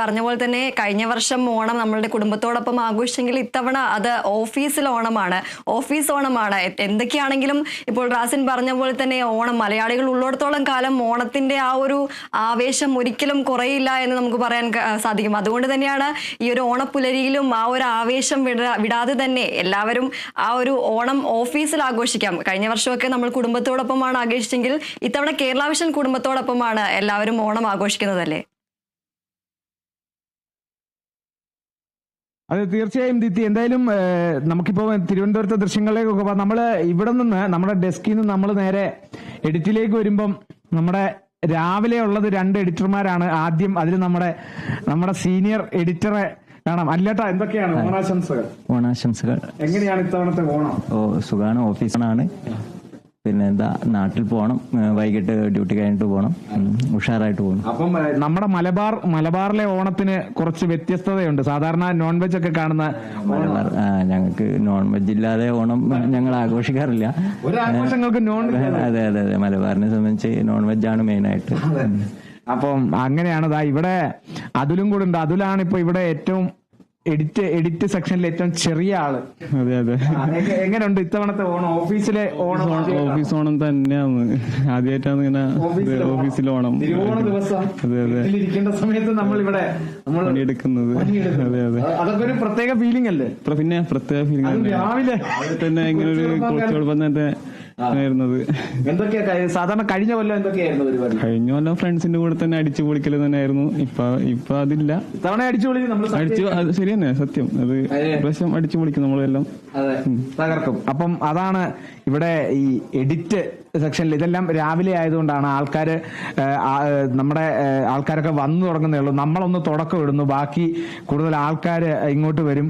പറഞ്ഞ പോലെ തന്നെ കഴിഞ്ഞ വർഷം ഓണം നമ്മളുടെ കുടുംബത്തോടൊപ്പം ആഘോഷിച്ചെങ്കിൽ ഇത്തവണ അത് ഓഫീസിൽ ഓണമാണ്, ഓഫീസ് ഓണമാണ്. എന്തൊക്കെയാണെങ്കിലും ഇപ്പോൾ റാസിൻ പറഞ്ഞ പോലെ തന്നെ ഓണം മലയാളികൾ ഉള്ളിടത്തോളം കാലം ഓണത്തിന്റെ ആ ഒരു ആവേശം ഒരിക്കലും കുറയില്ല എന്ന് നമുക്ക് പറയാൻ സാധിക്കും. അതുകൊണ്ട് തന്നെയാണ് ഈ ഒരു ഓണപ്പുലരിയിലും ആ ഒരു ആവേശം വിടാതെ തന്നെ എല്ലാവരും ആ ഒരു ഓണം ഓഫീസിൽ ആഘോഷിക്കാം. കഴിഞ്ഞ വർഷമൊക്കെ നമ്മൾ കുടുംബത്തോടൊപ്പമാണ് ആഘോഷിച്ചെങ്കിൽ ഇത്തവണ കേരള വിഷൻ കുടുംബത്തോടൊപ്പമാണ് എല്ലാവരും ഓണം ആഘോഷിക്കുന്നതല്ലേ? അതെ, തീർച്ചയായും ദീപ്തി. എന്തായാലും നമുക്കിപ്പോ തിരുവനന്തപുരത്തെ ദൃശ്യങ്ങളിലേക്കൊക്കെ നമ്മൾ ഇവിടെ നിന്ന് നമ്മുടെ ഡെസ്കിൽ നിന്ന് നമ്മൾ നേരെ എഡിറ്റിലേക്ക് വരുമ്പം നമ്മുടെ രാവിലെ ഉള്ളത് 2 എഡിറ്റർമാരാണ്. ആദ്യം അതിൽ നമ്മുടെ സീനിയർ എഡിറ്ററെ കാണാം. അല്ലേട്ടാ, എന്തൊക്കെയാണ് ഓണാശംസകൾ? എങ്ങനെയാണ് ഇത്തവണത്തെ ഓണം? സുഖാണ്, ഓഫീസിലാണ്. പിന്നെ എന്താ, നാട്ടിൽ പോകണം, വൈകിട്ട് ഡ്യൂട്ടി കഴിഞ്ഞിട്ട് പോകണം, ഉഷാറായിട്ട് പോകണം. അപ്പം നമ്മുടെ മലബാറിലെ ഓണത്തിന് കുറച്ച് വ്യത്യസ്തതയുണ്ട്. സാധാരണ നോൺ വെജ് ഒക്കെ കാണുന്ന ഞങ്ങൾക്ക് നോൺ വെജ് ഇല്ലാതെ ഓണം ഞങ്ങൾ ആഘോഷിക്കാറില്ല. അതെ അതെ അതെ, മലബാറിനെ സംബന്ധിച്ച് നോൺ വെജ് ആണ് മെയിൻ ആയിട്ട്. അപ്പം അങ്ങനെയാണ്. ഇവിടെ അതുലും കൂടെ ഉണ്ട്. അതുലാണ് ഇപ്പൊ ഇവിടെ ഏറ്റവും എഡിറ്റ് സെക്ഷനിൽ ഏറ്റവും ചെറിയ ആള്. അതെ അതെ. എങ്ങനെയുണ്ട് ഇത്തവണത്തെ ഓണം? ഓഫീസിലെ ഓണം ഓഫീസ് ഓണം തന്നെയാണ്. ആദ്യമായിട്ടാണ് ഇങ്ങനെ ഓഫീസിലെ ഓണം. തിരുവോണ ദിവസം ഇരിക്കേണ്ട സമയത്ത് നമ്മൾ ഇവിടെ പണിയെടുക്കുന്നത്. അതെ അതെ, അതൊക്കെ ഒരു പ്രത്യേക ഫീലിംഗ് അല്ലേ? പിന്നെ പ്രത്യേക ഫീലിംഗ്. രാവിലെ തന്നെ ഇങ്ങനെ ഒരു കുറച്ചുകൂടെ തന്നെ ആയിരുന്നത്. എന്തൊക്കെയാ സാധാരണ കഴിഞ്ഞ കൊല്ലം എന്തൊക്കെയായിരുന്നു പരിപാടി? കഴിഞ്ഞ കൊല്ലം ഫ്രണ്ട്സിന്റെ കൂടെ തന്നെ അടിച്ചു പൊളിക്കല് തന്നെയായിരുന്നു. ഇപ്പൊ അതില്ല. ഇത്തവണ അടിച്ചു ശരി തന്നെ, സത്യം. അത് പ്രാവശ്യം അടിച്ചു പൊളിക്കും നമ്മളെല്ലാം, തകർക്കും. അപ്പം അതാണ് ഇവിടെ ഈ എഡിറ്റ് സെക്ഷനിൽ. ഇതെല്ലാം രാവിലെ ആയതുകൊണ്ടാണ് നമ്മുടെ ആൾക്കാരൊക്കെ വന്നു തുടങ്ങുന്നേ ഉള്ളൂ. നമ്മളൊന്ന് തുടക്കം ഇടുന്നു, ബാക്കി കൂടുതൽ ആൾക്കാർ ഇങ്ങോട്ട് വരും.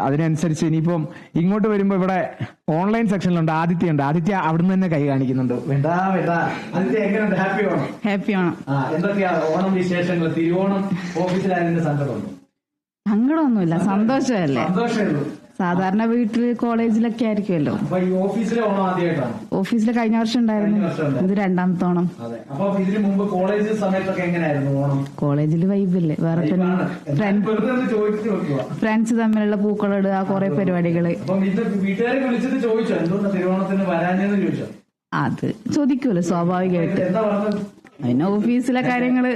അതിനനുസരിച്ച് ഇനിയിപ്പം ഇങ്ങോട്ട് വരുമ്പോ ഇവിടെ ഓൺലൈൻ സെക്ഷനിലുണ്ട് ആദിത്യ ഉണ്ട്. ആദിത്യ അവിടുന്ന് തന്നെ കൈ കാണിക്കുന്നുണ്ട്. ആദിത്യ, എങ്ങനെയുണ്ട്? ഹാപ്പി ഓണം? ഹാപ്പി ഓണം. എന്തൊക്കെയാ ഓണം വിശേഷങ്ങൾ? തിരുവോണം ഓഫീസിലായതിന്റെ സങ്കടമുണ്ട്? സങ്കടമൊന്നുമില്ല, സന്തോഷമല്ലേ. സന്തോഷമേ. സാധാരണ വീട്ടില് കോളേജിലൊക്കെ ആയിരിക്കുമല്ലോ. ഓഫീസിലെ ഓണം ആദ്യമായിട്ടാണ്? ഓഫീസിൽ കഴിഞ്ഞ വർഷം ഉണ്ടായിരുന്നു, ഇത് 2ാമത്തെ ഓണം. ഇതിനു മുമ്പ് കോളേജ് സമയത്തൊക്കെ എങ്ങനെയായിരുന്നു ഓണം? കോളേജില് വൈബില്ലേ, വേറെ തന്നെ ഫ്രണ്ട്സ് തമ്മിലുള്ള പൂക്കളിടുക, കുറെ പരിപാടികള്. വീട്ടുകാരെ വിളിച്ചിട്ട് ചോദിച്ചോ എന്തുകൊണ്ടാ തിരുവോണത്തിന് വരാനെന്ന് ചോദിച്ചോ? അത് ചോദിക്കൂല്ലോ സ്വാഭാവികമായിട്ട്. പിന്നെ ഓഫീസിലെ കാര്യങ്ങള്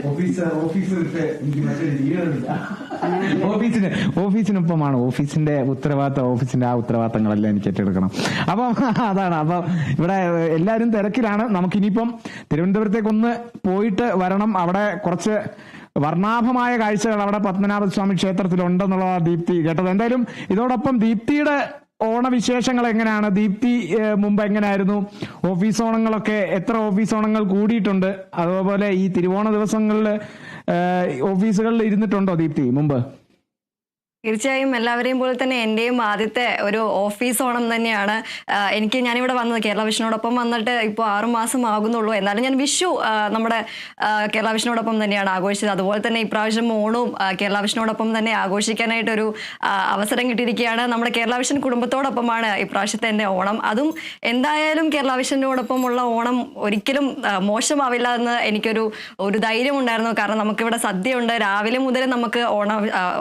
ഓഫീസിനൊപ്പമാണ്. ഓഫീസിന്റെ ഓഫീസിന്റെ ആ ഉത്തരവാദിത്തങ്ങളെല്ലാം എനിക്ക് ഏറ്റെടുക്കണം. അപ്പം അതാണ്. അപ്പം ഇവിടെ എല്ലാവരും തിരക്കിലാണ്. നമുക്കിനിയിപ്പം തിരുവനന്തപുരത്തേക്കൊന്ന് പോയിട്ട് വരണം. അവിടെ കുറച്ച് വർണ്ണാഭമായ കാഴ്ചകൾ അവിടെ പത്മനാഭസ്വാമി ക്ഷേത്രത്തിലുണ്ടെന്നുള്ളതാണ് ദീപ്തി കേട്ടത്. എന്തായാലും ഇതോടൊപ്പം ദീപ്തിയുടെ ഓണവിശേഷങ്ങൾ എങ്ങനെയാണ്? ദീപ്തി മുമ്പ് എങ്ങനെയായിരുന്നു? ഓഫീസ് ഓണങ്ങളൊക്കെ എത്ര ഓഫീസ് ഓണങ്ങൾ കൂടിയിട്ടുണ്ട്? അതുപോലെ ഈ തിരുവോണ ദിവസങ്ങളിൽ ഓഫീസുകളിൽ ഇരുന്നിട്ടുണ്ടോ ദീപ്തി മുമ്പ്? തീർച്ചയായും എല്ലാവരെയും പോലെ തന്നെ എന്റെയും ആദ്യത്തെ ഒരു ഓഫീസ് ഓണം തന്നെയാണ്. ഞാനിവിടെ വന്നത് കേരള വിഷനോടൊപ്പം വന്നിട്ട് ഇപ്പോൾ 6 മാസം ആകുന്നുള്ളൂ. എന്നാലും ഞാൻ വിഷു നമ്മുടെ കേരള വിഷനോടൊപ്പം തന്നെയാണ് ആഘോഷിച്ചത്. അതുപോലെ തന്നെ ഇപ്രാവശ്യം ഓണവും കേരള വിഷനോടൊപ്പം തന്നെ ആഘോഷിക്കാനായിട്ടൊരു അവസരം കിട്ടിയിരിക്കുകയാണ്. നമ്മുടെ കേരള വിഷൻ കുടുംബത്തോടൊപ്പമാണ് ഇപ്രാവശ്യത്തെ എൻ്റെ ഓണം. അതും എന്തായാലും കേരള വിഷനോടൊപ്പമുള്ള ഓണം ഒരിക്കലും മോശമാവില്ല എന്ന് എനിക്കൊരു ധൈര്യം ഉണ്ടായിരുന്നു. കാരണം നമുക്കിവിടെ സദ്യയുണ്ട്. രാവിലെ മുതൽ നമുക്ക്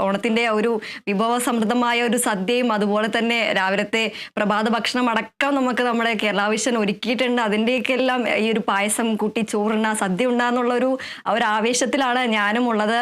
ഓണത്തിന്റെ ഒരു വിഭവസമൃദ്ധമായ ഒരു സദ്യയും അതുപോലെ തന്നെ രാവിലത്തെ പ്രഭാത ഭക്ഷണം അടക്കം നമുക്ക് നമ്മുടെ കേരള വിഷൻ ഒരുക്കിയിട്ടുണ്ട്. അതിൻ്റെയൊക്കെ എല്ലാം ഈ ഒരു പായസം കൂട്ടി ചോറുണ്ണ സദ്യ ഉണ്ടാകുന്നുള്ളൊരു ആവേശത്തിലാണ് ഞാനും ഉള്ളത്.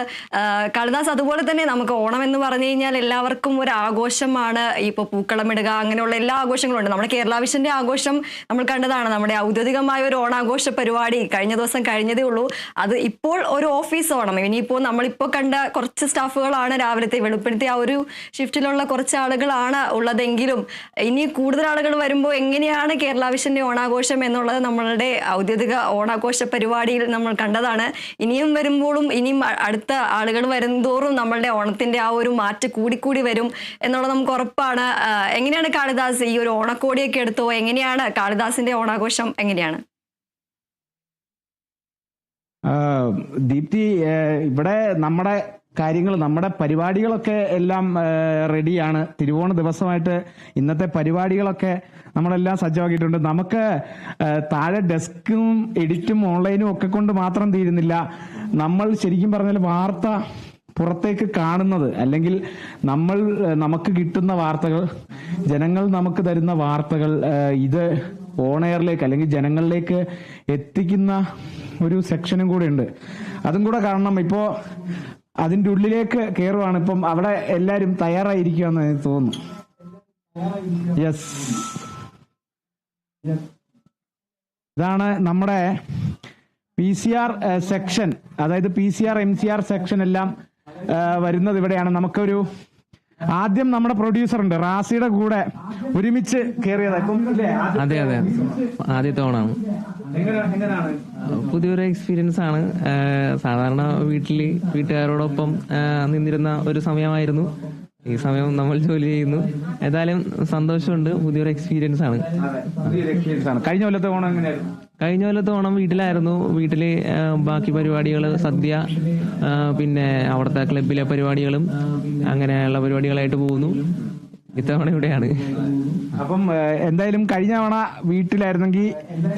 കാളിദാസ്, അതുപോലെ തന്നെ നമുക്ക് ഓണം എന്ന് പറഞ്ഞു കഴിഞ്ഞാൽ എല്ലാവർക്കും ഒരു ആഘോഷമാണ്. ഇപ്പോൾ പൂക്കളമിടുക അങ്ങനെയുള്ള എല്ലാ ആഘോഷങ്ങളും ഉണ്ട്. നമ്മുടെ കേരള വിഷന്റെ ആഘോഷം നമ്മൾ കണ്ടതാണ്. നമ്മുടെ ഔദ്യോഗികമായ ഒരു ഓണാഘോഷ പരിപാടി കഴിഞ്ഞ ദിവസം കഴിഞ്ഞതേ ഉള്ളൂ. അത് ഇപ്പോൾ ഒരു ഓഫീസ് ഓണം. ഇനിയിപ്പോൾ നമ്മളിപ്പോൾ കണ്ട കുറച്ച് സ്റ്റാഫുകളാണ് രാവിലത്തെ വെളുപ്പിനത്തെ ഒരു ഷിഫ്റ്റിലുള്ള കുറച്ച് ആളുകളാണ് ഉള്ളതെങ്കിലും ഇനി കൂടുതൽ ആളുകൾ വരുമ്പോൾ എങ്ങനെയാണ് കേരള വിഷന്റെ ഓണാഘോഷം എന്നുള്ളത് നമ്മളുടെ ഔദ്യോഗിക ഓണാഘോഷ പരിപാടിയിൽ നമ്മൾ കണ്ടതാണ്. ഇനിയും വരുമ്പോഴും ഇനിയും അടുത്ത ആളുകൾ വരുംതോറും നമ്മളുടെ ഓണത്തിന്റെ ആ ഒരു മാറ്റ് കൂടിക്കൂടി വരും എന്നുള്ളത് നമുക്ക് ഉറപ്പാണ്. എങ്ങനെയാണ് കാളിദാസ് ഈ ഒരു ഓണക്കോടിയൊക്കെ എടുത്തോ? എങ്ങനെയാണ് കാളിദാസിന്റെ ഓണാഘോഷം എങ്ങനെയാണ്? ദീപ്തി, ഇവിടെ നമ്മുടെ പരിപാടികളൊക്കെ എല്ലാം റെഡിയാണ്. തിരുവോണ ദിവസമായിട്ട് ഇന്നത്തെ പരിപാടികളൊക്കെ നമ്മളെല്ലാം സജ്ജമാക്കിയിട്ടുണ്ട്. നമുക്ക് താഴെ ഡെസ്കും എഡിറ്റും ഓൺലൈനും ഒക്കെ കൊണ്ട് മാത്രം തീരുന്നില്ല. നമ്മൾ ശരിക്കും പറഞ്ഞാൽ വാർത്ത പുറത്തേക്ക് കാണുന്നത്, അല്ലെങ്കിൽ നമുക്ക് കിട്ടുന്ന വാർത്തകൾ, ജനങ്ങൾ നമുക്ക് തരുന്ന വാർത്തകൾ ഇത് ഓണെയറിലേക്ക് അല്ലെങ്കിൽ ജനങ്ങളിലേക്ക് എത്തിക്കുന്ന ഒരു സെക്ഷനും കൂടെ ഉണ്ട്. അതും കൂടെ കാണണം. ഇപ്പോ അതിന്റെ ഉള്ളിലേക്ക് കയറുവാണ്. ഇപ്പം അവിടെ എല്ലാരും തയ്യാറായിരിക്കുമെന്ന് എനിക്ക് തോന്നുന്നു. യെസ്, ഇതാണ് നമ്മുടെ PCR സെക്ഷൻ. അതായത് PCR MCR സെക്ഷൻ എല്ലാം വരുന്നത് ഇവിടെയാണ്. നമുക്കൊരു ആദ്യം നമ്മുടെ പ്രൊഡ്യൂസർ ഉണ്ട്, റാസിയുടെ കൂടെ ഒരുമിച്ച് കയറിയത്. അതെ അതെ, ആദ്യത്തെ ഓണാണ്. പുതിയൊരു എക്സ്പീരിയൻസ് ആണ്. സാധാരണ വീട്ടുകാരോടൊപ്പം നിന്നിരുന്ന ഒരു സമയമായിരുന്നു. ഈ സമയം നമ്മൾ ജോലി ചെയ്യുന്നു. ഏതായാലും സന്തോഷമുണ്ട്. പുതിയൊരു എക്സ്പീരിയൻസ് ആണ്. കഴിഞ്ഞ കൊല്ലത്തെ ഓണം എങ്ങനെയായിരുന്നു? കഴിഞ്ഞ കൊല്ലത്തെ ഓണം വീട്ടിലായിരുന്നു. വീട്ടില് ബാക്കി പരിപാടികൾ, സദ്യ, പിന്നെ അവിടുത്തെ ക്ലബിലെ പരിപാടികളും അങ്ങനെയുള്ള പരിപാടികളായിട്ട് പോകുന്നു. ഇത്തവണ ഇവിടെയാണ്. അപ്പം എന്തായാലും കഴിഞ്ഞ തവണ വീട്ടിലായിരുന്നെങ്കിൽ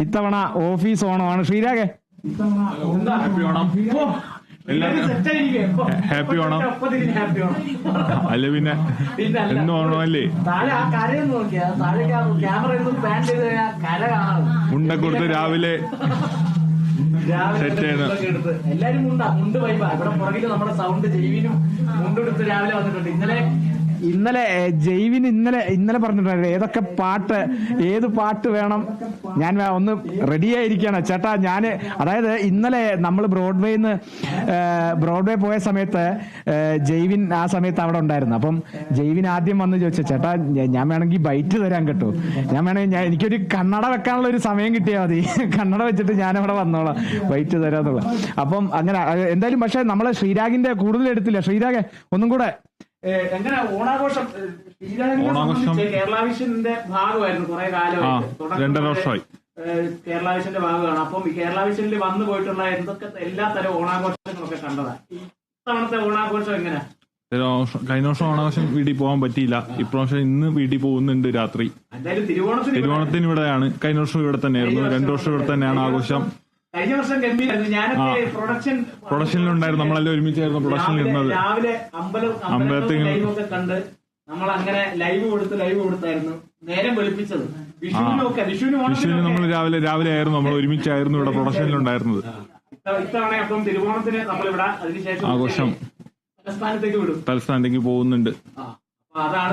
ഇത്തവണ ഓഫീസ് ഓണമാണ്. ശ്രീരാഗേ, ഹാപ്പി ഓണം. അല്ല പിന്നെ എന്നും ഓണമല്ലേ. മുണ്ട കൊടുത്ത് രാവിലെ സെറ്റ് ചെയ്യുന്ന എല്ലാരും മുണ്ട് വൈബാ. ഇവിടെ പുറകില് നമ്മുടെ സൗണ്ട് ജൈവിനും മുണ്ടെടുത്ത് രാവിലെ വന്നിട്ടുണ്ട്. ഇന്നലെ ജൈവിൻ ഇന്നലെ പറഞ്ഞിട്ടുണ്ടായിരുന്നു ഏതൊക്കെ പാട്ട്, ഏത് പാട്ട് വേണം, ഞാൻ ഒന്ന് റെഡി ആയിരിക്കണം ചേട്ടാ. അതായത് ഇന്നലെ നമ്മൾ ബ്രോഡ്വേ പോയ സമയത്ത് ജൈവിൻ ആ സമയത്ത് അവിടെ ഉണ്ടായിരുന്നു. അപ്പം ജൈവിൻ ആദ്യം വന്ന് ചോദിച്ചു, ചേട്ടാ ഞാൻ വേണമെങ്കിൽ ബൈറ്റ് തരാൻ കേട്ടോ, എനിക്കൊരു കണ്ണട വെക്കാനുള്ള ഒരു സമയം കിട്ടിയാൽ മതി, കണ്ണട വെച്ചിട്ട് ഞാനവിടെ വന്നോളാം, ബൈറ്റ് തരാന്നുള്ള. അപ്പം അങ്ങനെ എന്തായാലും. പക്ഷെ നമ്മള് ശ്രീരാഗിന്റെ കൂടുതൽ എടുത്തില്ല. ശ്രീരാഗ് ഒന്നും കൂടെ എങ്ങനെ ഓണാഘോഷം? കേരള വിഷന്റെ ഭാഗമായിരുന്നു കുറെ കാലമായിട്ട്, 2.5 വർഷമായി കേരള വിഷന്റെ ഭാഗമാണ്. അപ്പം ഈ കേരള വിഷനിൽ വന്നു പോയിട്ടുള്ള എല്ലാ തരം ഓണാഘോഷങ്ങളൊക്കെ കണ്ടതാണ്. ഇത്തവണത്തെ ഓണാഘോഷം എങ്ങനെയാ? കഴിഞ്ഞ വർഷം ഓണാഘോഷം വീട്ടിൽ പോകാൻ പറ്റിയില്ല. ഇപ്രാവശ്യം ഇന്ന് വീട്ടിൽ പോകുന്നുണ്ട് രാത്രി. തിരുവോണത്തിന് ഇവിടെയാണ്. കഴിഞ്ഞ വർഷം ഇവിടെ തന്നെയായിരുന്നു. 2 വർഷം ഇവിടെ തന്നെയാണ് ആഘോഷം. കഴിഞ്ഞ വർഷം ഗംഭീരായിരുന്നു. ഞാനൊക്കെ പ്രൊഡക്ഷനിലുണ്ടായിരുന്നു. നമ്മളെല്ലാം ഒരുമിച്ചായിരുന്നു പ്രൊഡക്ഷനിൽ ഇരുന്നത്. രാവിലെ അമ്പലത്തിൽ കണ്ട് നമ്മൾ അങ്ങനെ ലൈവ് കൊടുത്തായിരുന്നു നേരം വെളുപ്പിച്ചത്. വിഷുവിന് നമ്മൾ രാവിലെ ആയിരുന്നു, നമ്മൾ ഒരുമിച്ചായിരുന്നു ഇവിടെ പ്രൊഡക്ഷനിലുണ്ടായിരുന്നത്. ഇത്തവണ അപ്പം തിരുവോണത്തിന് നമ്മളിവിടെ അതിനുശേഷം ആഘോഷം തലസ്ഥാനത്തേക്ക് പോകുന്നുണ്ട്.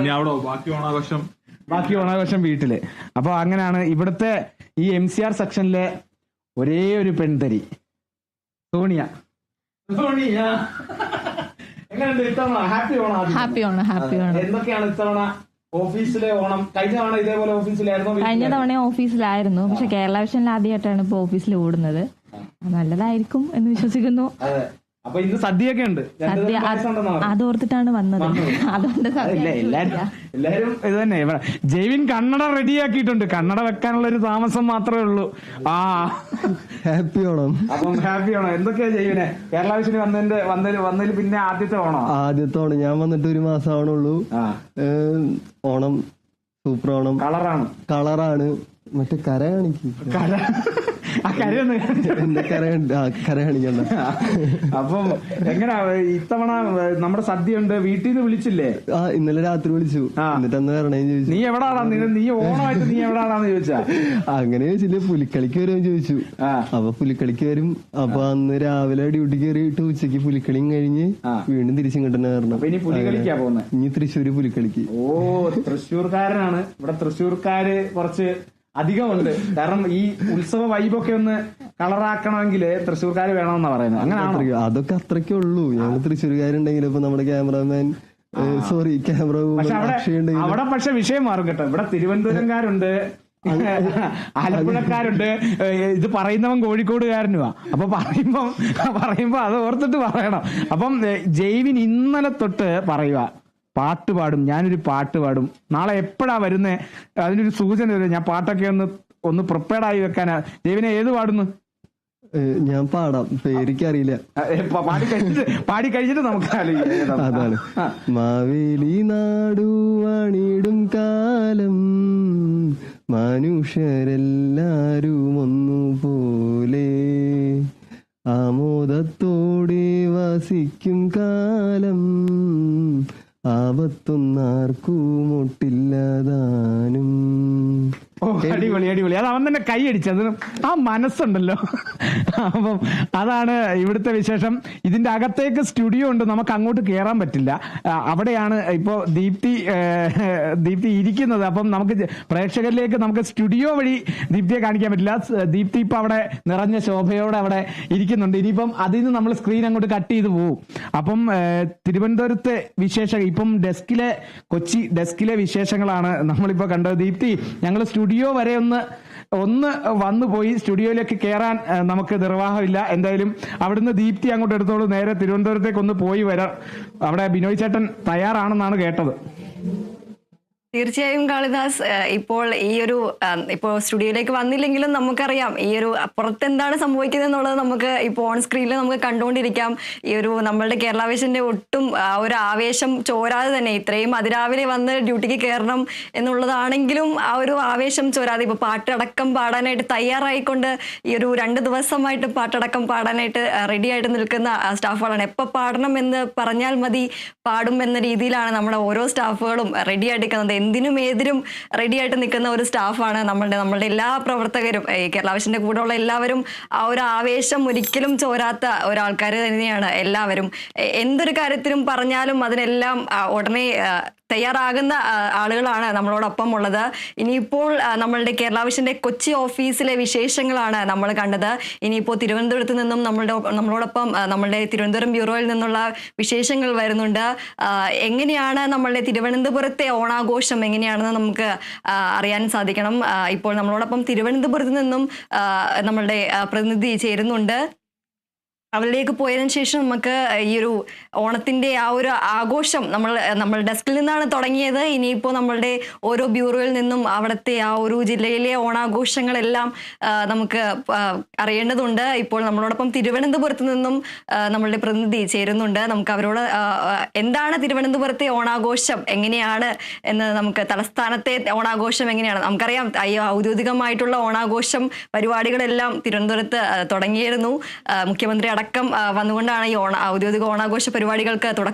ഇനി അവിടെ ബാക്കി ഓണാഘോഷം വീട്ടില്. അപ്പൊ അങ്ങനെയാണ് ഇവിടുത്തെ ഈ MCR സെക്ഷനിലെ ഒരേ ഒരു പെൺതരി സോണിയ. എങ്ങനെയുണ്ട് ഇത്തവണ? ഹാപ്പി ഓണം. എന്തൊക്കെയാണ് ഇത്തവണ ഓഫീസിലെ ഓണം? കഴിഞ്ഞ തവണ ഇതേപോലെ ഓഫീസിലായിരുന്നു? കഴിഞ്ഞ തവണ ഓഫീസിലായിരുന്നു. പക്ഷെ കേരള വിഷനിൽ ആദ്യമായിട്ടാണ് ഇപ്പൊ ഓഫീസിൽ ഓടുന്നത്. നല്ലതായിരിക്കും എന്ന് വിശ്വസിക്കുന്നു. അപ്പൊ ഇന്ന് സദ്യയൊക്കെ ഉണ്ട്. സദ്യ അതോർത്തിട്ടാണ് വന്നത്. അതുകൊണ്ട് എല്ലാരും ഇത് തന്നെ. ജൈവിൻ കണ്ണട റെഡിയാക്കിയിട്ടുണ്ട്. കണ്ണട വെക്കാനുള്ള ഒരു താമസം മാത്രമേ ഉള്ളൂ. ഹാപ്പി ഓണം. അപ്പം ഹാപ്പി ഓണം. എന്തൊക്കെയാ ജൈവിനെ കേരള വിഷന് വന്നതിൽ പിന്നെ ആദ്യത്തെ ഓണം? ഞാൻ വന്നിട്ട് 1 മാസം ആവണുള്ളൂ. ഓണം സൂപ്പർ ഓണം. കളറാണ്. മറ്റേ കര കാണിക്കും. കര കാണിക്കണ്ട. അപ്പം എങ്ങനാ ഇത്തവണ നമ്മുടെ സദ്യ ഉണ്ട്? വീട്ടിൽ നിന്ന് വിളിച്ചില്ലേ? ഇന്നലെ രാത്രി വിളിച്ചു. എന്നിട്ട് അന്ന് വരണേന്ന് ചോദിച്ചു. നീ എവിടാടാ? നീ ഓണമായിട്ട് നീ എവിടാടാന്ന് ചോദിച്ചാ? അങ്ങനെ ചോദിച്ചില്ലേ. പുലിക്കളിക്ക് വരുമെന്ന് ചോദിച്ചു. അപ്പൊ പുലിക്കളിക്ക് വരും. അപ്പൊ അന്ന് രാവിലെ ഡ്യൂട്ടി കയറിയിട്ട് ഉച്ചക്ക് പുലിക്കളിയും കഴിഞ്ഞ് വീണ്ടും തിരിച്ചിങ്ങോട്ട് തന്നെ വരണം. ഇനി പുലിക്കളിക്കാ പോകുന്നത്. ഇനി തൃശ്ശൂര് പുലിക്കളിക്ക്. തൃശ്ശൂർക്കാരനാണ്. ഇവിടെ തൃശ്ശൂർക്കാര് കുറച്ച് അധികമുണ്ട്. കാരണം ഈ ഉത്സവ വൈബൊക്കെ ഒന്ന് കളറാക്കണമെങ്കിൽ തൃശ്ശൂർക്കാർ വേണമെന്നാ പറയുന്നത്. അങ്ങനെ അതൊക്കെ അത്രയ്ക്കേ ഉള്ളൂ. ഞങ്ങൾ തൃശ്ശൂർക്കാരുണ്ടെങ്കിലും ഇപ്പൊ നമ്മുടെ ക്യാമറമാൻ അവിടെ പക്ഷെ വിഷയം മാറും കേട്ടോ. ഇവിടെ തിരുവനന്തപുരംകാരുണ്ട്, ആലപ്പുഴക്കാരുണ്ട്. ഇത് പറയുന്നവൻ കോഴിക്കോടുകാരനുമാ. അപ്പൊ പറയുമ്പോ അത് ഓർത്തിട്ട് പറയണം. അപ്പം ജൈവിൻ ഇന്നലെ തൊട്ട് പറയുക പാട്ട് പാടും, ഞാനൊരു പാട്ട് പാടും, നാളെ എപ്പോഴാ വരുന്നേ അതിനൊരു സൂചന വരും. ഞാൻ പാട്ടൊക്കെ ഒന്ന് പ്രിപ്പയർഡ് ആയി വെക്കാനാ. ജൈവിനെ ഏത് പാടുന്നു? ഞാൻ പാടാം, പേരിക്കറിയില്ല. പാടി കഴിഞ്ഞിട്ട് നമുക്ക് അതാണ്. മാവേലി നാടുവാണിടും കാലം മനുഷ്യരെല്ലാരും ഒന്നുപോലെ ആമോദത്തോടെ ശ്വാസിക്കും കാലം ആപത്തൊന്നാർക്കുമൊട്ടില്ലതാനും. ഓ, അടിപൊളി അടിപൊളി. അത് അവൻ തന്നെ കൈയടിച്ചത്, ആ മനസ്സുണ്ടല്ലോ. അപ്പം അതാണ് ഇവിടുത്തെ വിശേഷം. ഇതിന്റെ അകത്തേക്ക് സ്റ്റുഡിയോ ഉണ്ട്, നമുക്ക് അങ്ങോട്ട് കയറാൻ പറ്റില്ല. അവിടെയാണ് ഇപ്പോ ദീപ്തി ഇരിക്കുന്നത്. അപ്പം നമുക്ക് പ്രേക്ഷകരിലേക്ക് നമുക്ക് സ്റ്റുഡിയോ വഴി ദീപ്തിയെ കാണിക്കാൻ പറ്റില്ല. ദീപ്തി ഇപ്പൊ അവിടെ നിറഞ്ഞ ശോഭയോടെ അവിടെ ഇരിക്കുന്നുണ്ട്. ഇനിയിപ്പം അതിൽ നിന്ന് നമ്മൾ സ്ക്രീൻ അങ്ങോട്ട് കട്ട് ചെയ്ത് പോകും. അപ്പം തിരുവനന്തപുരത്തെ വിശേഷം ഇപ്പം കൊച്ചി ഡെസ്കിലെ വിശേഷങ്ങളാണ് നമ്മളിപ്പോ കണ്ടത്. ദീപ്തി, ഞങ്ങൾ സ്റ്റുഡിയോ വരെ ഒന്ന് വന്നു പോയി, സ്റ്റുഡിയോയിലേക്ക് കയറാൻ നമുക്ക് നിർവാഹമില്ല. എന്തായാലും അവിടുന്ന് ദീപ്തി അങ്ങോട്ട് എടുത്തോളൂ, നേരെ തിരുവനന്തപുരത്തേക്ക് ഒന്ന് പോയി വരാം. അവിടെ ബിനോയ് ചേട്ടൻ തയ്യാറാണെന്നാണ് കേട്ടത്. തീർച്ചയായും കാളിദാസ്, ഇപ്പോൾ ഇപ്പോൾ സ്റ്റുഡിയോയിലേക്ക് വന്നില്ലെങ്കിലും നമുക്കറിയാം ഈ ഒരു പുറത്തെന്താണ് സംഭവിക്കുന്നത് എന്നുള്ളത് നമുക്ക് ഇപ്പോൾ ഓൺ സ്ക്രീനിൽ നമുക്ക് കണ്ടുകൊണ്ടിരിക്കാം. ഈ ഒരു നമ്മളുടെ കേരള വിഷന്റെ ഒട്ടും ഒരു ആവേശം ചോരാതെ തന്നെ ഇത്രയും അതിരാവിലെ വന്ന് ഡ്യൂട്ടിക്ക് കയറണം എന്നുള്ളതാണെങ്കിലും ആ ഒരു ആവേശം ചോരാതെ ഇപ്പോൾ പാട്ടടക്കം പാടാനായിട്ട് തയ്യാറായിക്കൊണ്ട് ഈ ഒരു 2 ദിവസമായിട്ട് പാട്ടടക്കം പാടാനായിട്ട് റെഡി ആയിട്ട് നിൽക്കുന്ന സ്റ്റാഫുകളാണ്. എപ്പോൾ പാടണം എന്ന് പറഞ്ഞാൽ മതി പാടും എന്ന രീതിയിലാണ് നമ്മുടെ ഓരോ സ്റ്റാഫുകളും റെഡി ആയിട്ടിരിക്കുന്നത്. എന്തിനും ഏതിനും റെഡി ആയിട്ട് നിൽക്കുന്ന ഒരു സ്റ്റാഫാണ് നമ്മളുടെ എല്ലാ പ്രവർത്തകരും. കേരള വിഷന്റെ കൂടെയുള്ള എല്ലാവരും ആ ഒരു ആവേശം ഒരിക്കലും ചോരാത്ത ഒരാൾക്കാർ തന്നെയാണ് എല്ലാവരും. എന്തൊരു കാര്യത്തിനും പറഞ്ഞാലും അതിനെല്ലാം ഉടനെ തയ്യാറാകുന്ന ആളുകളാണ് നമ്മളോടൊപ്പം ഉള്ളത്. ഇനിയിപ്പോൾ നമ്മളുടെ കേരള വിഷന്റെ കൊച്ചി ഓഫീസിലെ വിശേഷങ്ങളാണ് നമ്മൾ കണ്ടത്. ഇനിയിപ്പോൾ തിരുവനന്തപുരത്ത് നിന്നും നമ്മളോടൊപ്പം നമ്മളുടെ തിരുവനന്തപുരം ബ്യൂറോയിൽ നിന്നുള്ള വിശേഷങ്ങൾ വരുന്നുണ്ട്. എങ്ങനെയാണ് നമ്മളുടെ തിരുവനന്തപുരത്തെ ഓണാഘോഷം എങ്ങനെയാണെന്ന് നമുക്ക് അറിയാൻ സാധിക്കണം. ഇപ്പോൾ നമ്മളോടൊപ്പം തിരുവനന്തപുരത്ത് നിന്നും നമ്മളുടെ പ്രതിനിധി ചേരുന്നുണ്ട്. അവരിലേക്ക് പോയതിനു ശേഷം നമുക്ക് ഈ ഒരു ഓണത്തിന്റെ ആ ഒരു ആഘോഷം നമ്മൾ ഡെസ്കിൽ നിന്നാണ് തുടങ്ങിയത്. ഇനിയിപ്പോൾ നമ്മളുടെ ഓരോ ബ്യൂറോയിൽ നിന്നും അവിടുത്തെ ആ ഒരു ജില്ലയിലെ ഓണാഘോഷങ്ങളെല്ലാം നമുക്ക് അറിയേണ്ടതുണ്ട്. ഇപ്പോൾ നമ്മളോടൊപ്പം തിരുവനന്തപുരത്ത് നിന്നും നമ്മളുടെ പ്രതിനിധി ചേരുന്നുണ്ട്. നമുക്ക് അവരോട് എന്താണ് തിരുവനന്തപുരത്തെ ഓണാഘോഷം എങ്ങനെയാണ് എന്ന്, നമുക്ക് തലസ്ഥാനത്തെ ഓണാഘോഷം എങ്ങനെയാണ്, നമുക്കറിയാം ഔദ്യോഗികമായിട്ടുള്ള ഓണാഘോഷം പരിപാടികളെല്ലാം തിരുവനന്തപുരത്ത് തുടങ്ങിയിരുന്നു. മുഖ്യമന്ത്രി അടക്കം വന്നുകൊണ്ടാണ് ഈ ഔദ്യോഗിക ഓണാഘോഷ പരിപാടികൾക്ക് തുടക്കം